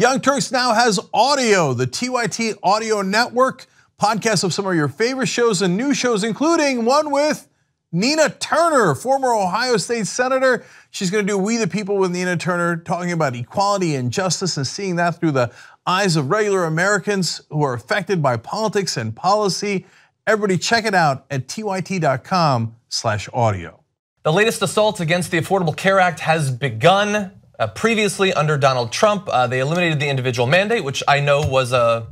Young Turks now has audio, the TYT Audio Network, podcasts of some of your favorite shows and new shows, including one with Nina Turner, former Ohio State Senator. She's going to do We the People with Nina Turner, talking about equality and justice and seeing that through the eyes of regular Americans who are affected by politics and policy. Everybody check it out at tyt.com/audio. The latest assault against the Affordable Care Act has begun. Previously, under Donald Trump, they eliminated the individual mandate, which I know was a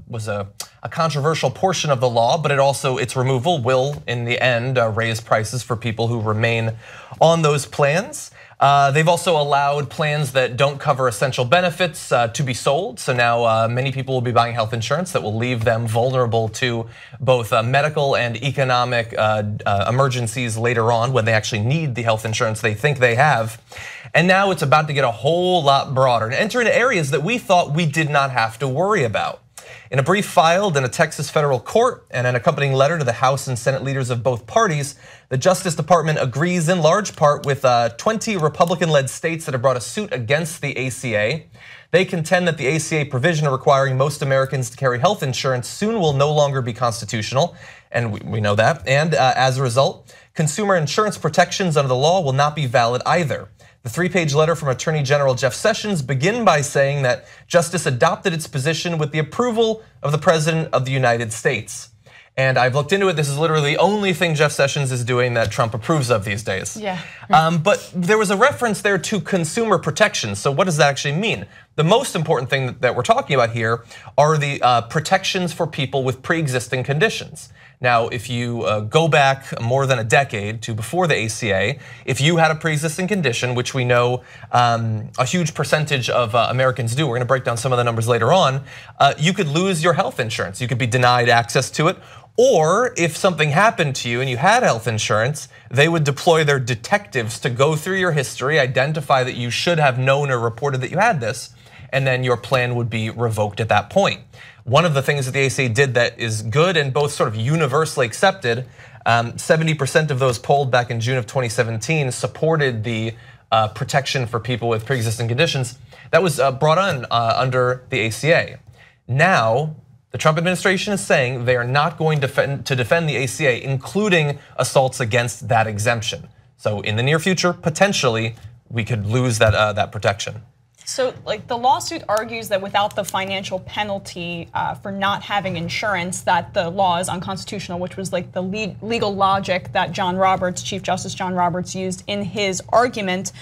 controversial portion of the law, but its removal will, in the end, raise prices for people who remain on those plans. They've also allowed plans that don't cover essential benefits to be sold. So now many people will be buying health insurance that will leave them vulnerable to both medical and economic emergencies later on when they actually need the health insurance they think they have. And now it's about to get a whole lot broader and enter into areas that we thought we did not have to worry about. In a brief filed in a Texas federal court and an accompanying letter to the House and Senate leaders of both parties, the Justice Department agrees in large part with 20 Republican-led states that have brought a suit against the ACA. They contend that the ACA provision requiring most Americans to carry health insurance soon will no longer be constitutional, and we know that. And as a result, consumer insurance protections under the law will not be valid either. The 3-page letter from Attorney General Jeff Sessions begin by saying that Justice adopted its position with the approval of the President of the United States. And I've looked into it. This is literally the only thing Jeff Sessions is doing that Trump approves of these days. Yeah. But there was a reference there to consumer protections. So what does that actually mean? The most important thing that we're talking about here are the protections for people with pre-existing conditions. Now, if you go back more than a decade to before the ACA, if you had a pre-existing condition, which we know a huge percentage of Americans do, we're gonna break down some of the numbers later on, you could lose your health insurance. You could be denied access to it. Or if something happened to you and you had health insurance, they would deploy their detectives to go through your history, identify that you should have known or reported that you had this, and then your plan would be revoked at that point. One of the things that the ACA did that is good and both sort of universally accepted, 70% of those polled back in June of 2017 supported the protection for people with pre-existing conditions. That was brought on under the ACA. Now, the Trump administration is saying they are not going to defend the ACA, including assaults against that exemption. So in the near future, potentially, we could lose that protection. So like the lawsuit argues that without the financial penalty for not having insurance, that the law is unconstitutional, which was like the legal logic that John Roberts, Chief Justice John Roberts, used in his argument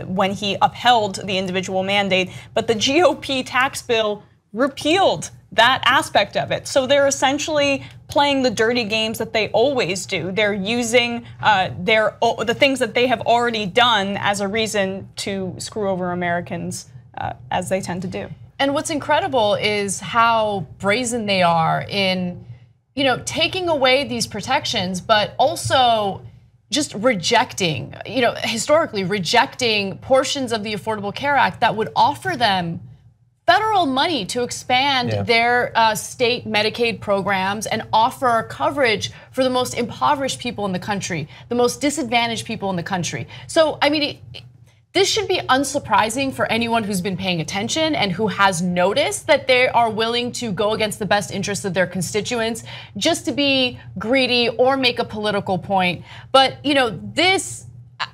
when he upheld the individual mandate. But the GOP tax bill repealed that aspect of it. So they're essentially playing the dirty games that they always do. They're using the things that they have already done as a reason to screw over Americans, as they tend to do. And what's incredible is how brazen they are in, taking away these protections, but also just rejecting, historically rejecting portions of the Affordable Care Act that would offer them federal money to expand their state Medicaid programs and offer coverage for the most impoverished people in the country, the most disadvantaged people in the country. So, I mean, this should be unsurprising for anyone who's been paying attention and who has noticed that they are willing to go against the best interests of their constituents just to be greedy or make a political point. But, this,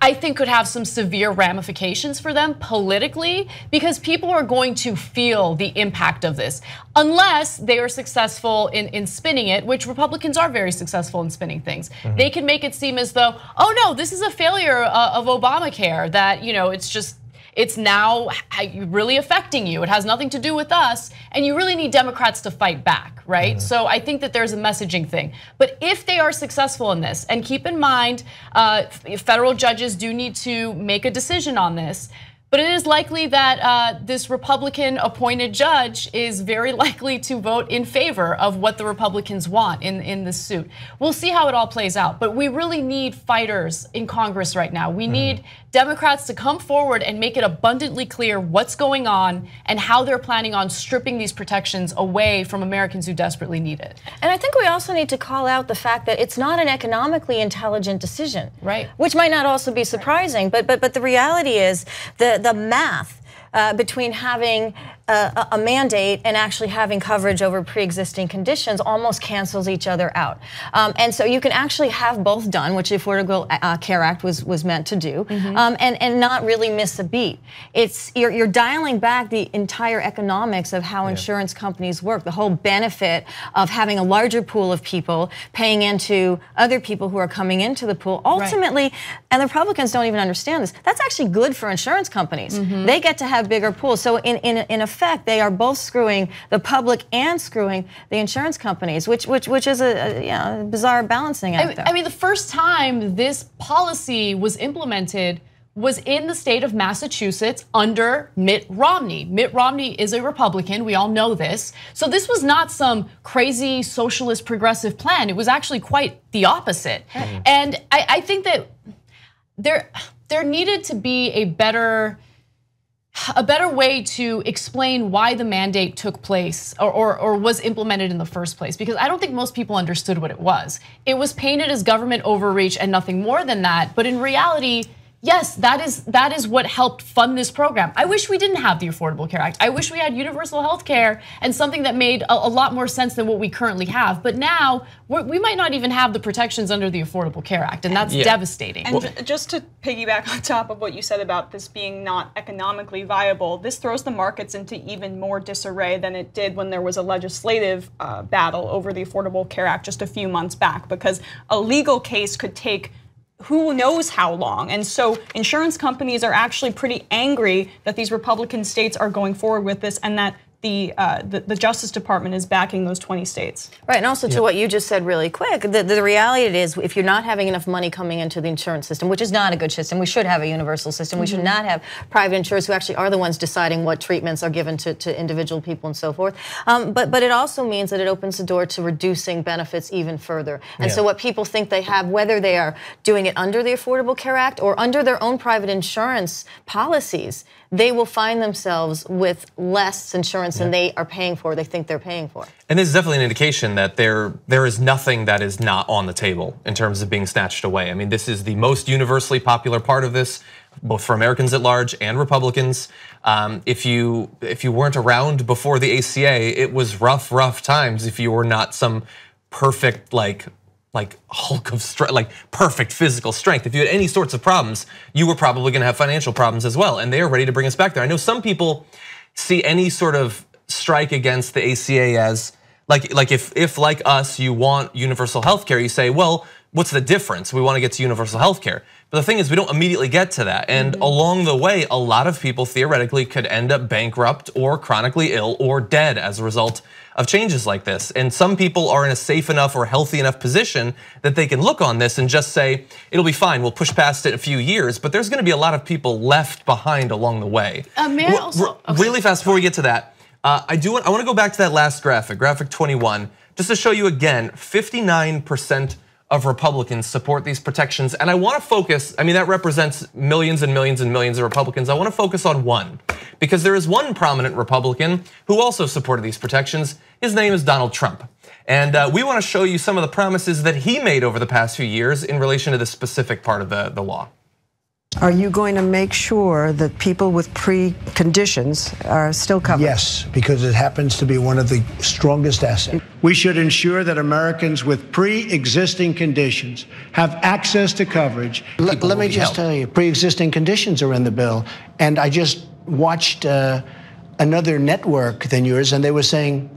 I think, could have some severe ramifications for them politically, because people are going to feel the impact of this unless they are successful in spinning it, which Republicans are very successful in spinning things. Mm-hmm. They can make it seem as though, oh no, this is a failure of Obamacare, that it's now really affecting you. It has nothing to do with us, and you really need Democrats to fight back, right? Mm-hmm. So I think that there's a messaging thing. But if they are successful in this, and keep in mind, federal judges do need to make a decision on this, but it is likely that this Republican appointed judge is very likely to vote in favor of what the Republicans want in this suit. We'll see how it all plays out, but we really need fighters in Congress right now. We need Democrats to come forward and make it abundantly clear what's going on and how they're planning on stripping these protections away from Americans who desperately need it. And I think we also need to call out the fact that it's not an economically intelligent decision, right? Which might not also be surprising, but the reality is the math between having a mandate and actually having coverage over pre-existing conditions almost cancels each other out. And so you can actually have both done, which the Affordable Care Act was meant to do, and not really miss a beat. You're dialing back the entire economics of how insurance companies work, the whole benefit of having a larger pool of people paying into other people who are coming into the pool. Ultimately, and the Republicans don't even understand this, that's actually good for insurance companies. They get to have bigger pools. So in effect, they are both screwing the public and screwing the insurance companies, which is a bizarre balancing act. I mean, the first time this policy was implemented was in the state of Massachusetts under Mitt Romney. Mitt Romney is a Republican, we all know this. So this was not some crazy socialist progressive plan. It was actually quite the opposite. And I think that there needed to be a better way to explain why the mandate took place or was implemented in the first place, because I don't think most people understood what it was. It was painted as government overreach and nothing more than that, but in reality, yes, that is what helped fund this program. I wish we didn't have the Affordable Care Act. I wish we had universal health care and something that made a lot more sense than what we currently have. But now, we might not even have the protections under the Affordable Care Act, and that's devastating. And just to piggyback on top of what you said about this being not economically viable, this throws the markets into even more disarray than it did when there was a legislative battle over the Affordable Care Act just a few months back, because a legal case could take who knows how long. And so insurance companies are actually pretty angry that these Republican states are going forward with this and that the Justice Department is backing those 20 states. Right, and also to what you just said really quick, the reality is if you're not having enough money coming into the insurance system, which is not a good system, we should have a universal system. We should not have private insurers who actually are the ones deciding what treatments are given to individual people and so forth. But it also means that it opens the door to reducing benefits even further. And so what people think they have, whether they are doing it under the Affordable Care Act or under their own private insurance policies, they will find themselves with less insurance than they are paying for, they think they're paying for. And this is definitely an indication that there is nothing that is not on the table in terms of being snatched away. I mean, this is the most universally popular part of this, both for Americans at large and Republicans. If you weren't around before the ACA, it was rough times if you were not some perfect like hulk of strength, like perfect physical strength. If you had any sorts of problems, you were probably gonna have financial problems as well, and they are ready to bring us back there. I know some people see any sort of strike against the ACA as, like if like us, you want universal health care, you say, well, what's the difference? We wanna get to universal health care. But the thing is, we don't immediately get to that. And along the way, a lot of people theoretically could end up bankrupt or chronically ill or dead as a result of changes like this. And some people are in a safe enough or healthy enough position that they can look on this and just say, it'll be fine, we'll push past it in a few years, but there's gonna be a lot of people left behind along the way. May I also, really fast before we get to that, I wanna go back to that last graphic 21, just to show you again, 59% of Republicans support these protections. And I wanna focus, I mean, that represents millions and millions and millions of Republicans. I wanna focus on one, because there is one prominent Republican who also supported these protections. His name is Donald Trump. And we wanna show you some of the promises that he made over the past few years in relation to this specific part of the law. Are you going to make sure that people with preconditions are still covered? Yes, because it happens to be one of the strongest assets. We should ensure that Americans with pre-existing conditions have access to coverage. Let me just tell you, pre-existing conditions are in the bill. And I just watched another network than yours, and they were saying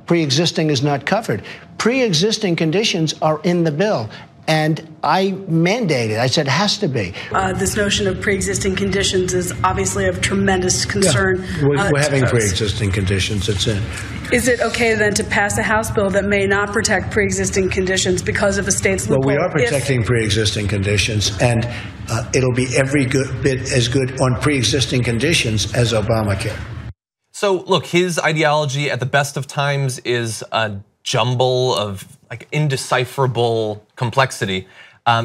pre-existing is not covered. Pre-existing conditions are in the bill. And I mandated, I said it has to be. This notion of pre-existing conditions is obviously of tremendous concern. Yeah, we're having pre-existing conditions, it's in. Is it okay then to pass a House bill that may not protect pre-existing conditions because of a state's loophole? Well, we are protecting pre-existing conditions, and it'll be every bit as good on pre-existing conditions as Obamacare. So look, his ideology at the best of times is a jumble of like indecipherable complexity.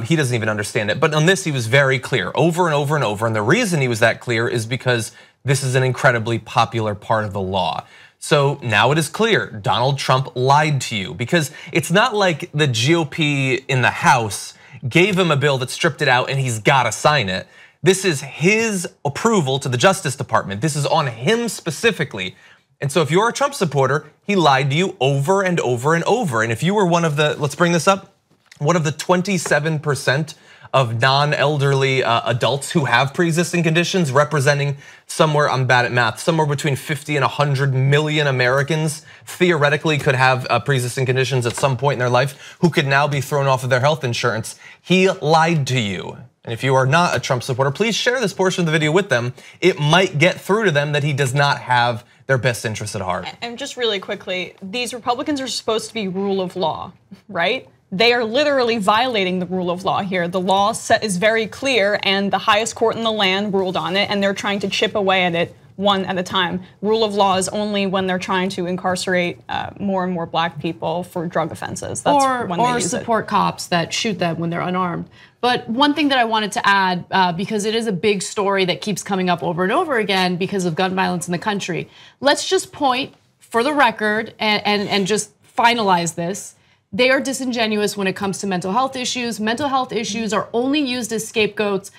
He doesn't even understand it. But on this, he was very clear over and over and over. And the reason he was that clear is because this is an incredibly popular part of the law. So now it is clear, Donald Trump lied to you, because it's not like the GOP in the House gave him a bill that stripped it out and he's gotta sign it. This is his approval to the Justice Department. This is on him specifically. And so if you're a Trump supporter, he lied to you over and over and over. And if you were one of the, let's bring this up, one of the 27% of non-elderly adults who have pre-existing conditions, representing somewhere, I'm bad at math, somewhere between 50 and 100 million Americans theoretically could have pre-existing conditions at some point in their life who could now be thrown off of their health insurance. He lied to you. And if you are not a Trump supporter, please share this portion of the video with them. It might get through to them that he does not have their best interests at heart. And just really quickly, these Republicans are supposed to be rule of law, right? They are literally violating the rule of law here. The law is very clear, and the highest court in the land ruled on it, and they're trying to chip away at it one at a time. Rule of law is only when they're trying to incarcerate more and more black people for drug offenses. That's when they use support cops that shoot them when they're unarmed. But one thing that I wanted to add, because it is a big story that keeps coming up over and over again because of gun violence in the country. Let's just point for the record and just finalize this. They are disingenuous when it comes to mental health issues. Mental health issues are only used as scapegoats,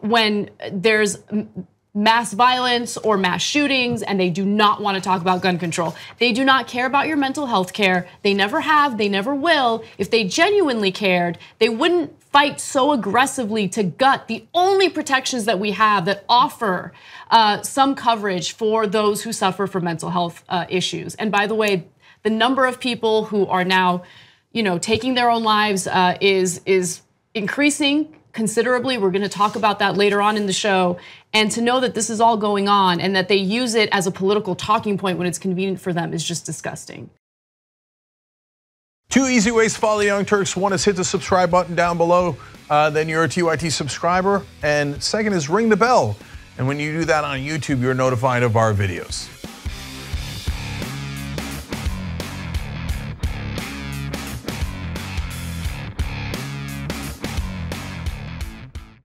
when there's mass violence or mass shootings, and they do not want to talk about gun control. They do not care about your mental health care. They never have, they never will. If they genuinely cared, they wouldn't fight so aggressively to gut the only protections that we have that offer some coverage for those who suffer from mental health issues. And by the way, the number of people who are now, taking their own lives is increasing considerably. We're going to talk about that later on in the show. And to know that this is all going on and that they use it as a political talking point when it's convenient for them is just disgusting. 2 easy ways to follow the Young Turks. One is hit the subscribe button down below, then you're a TYT subscriber. And second is ring the bell. And when you do that on YouTube, you're notified of our videos.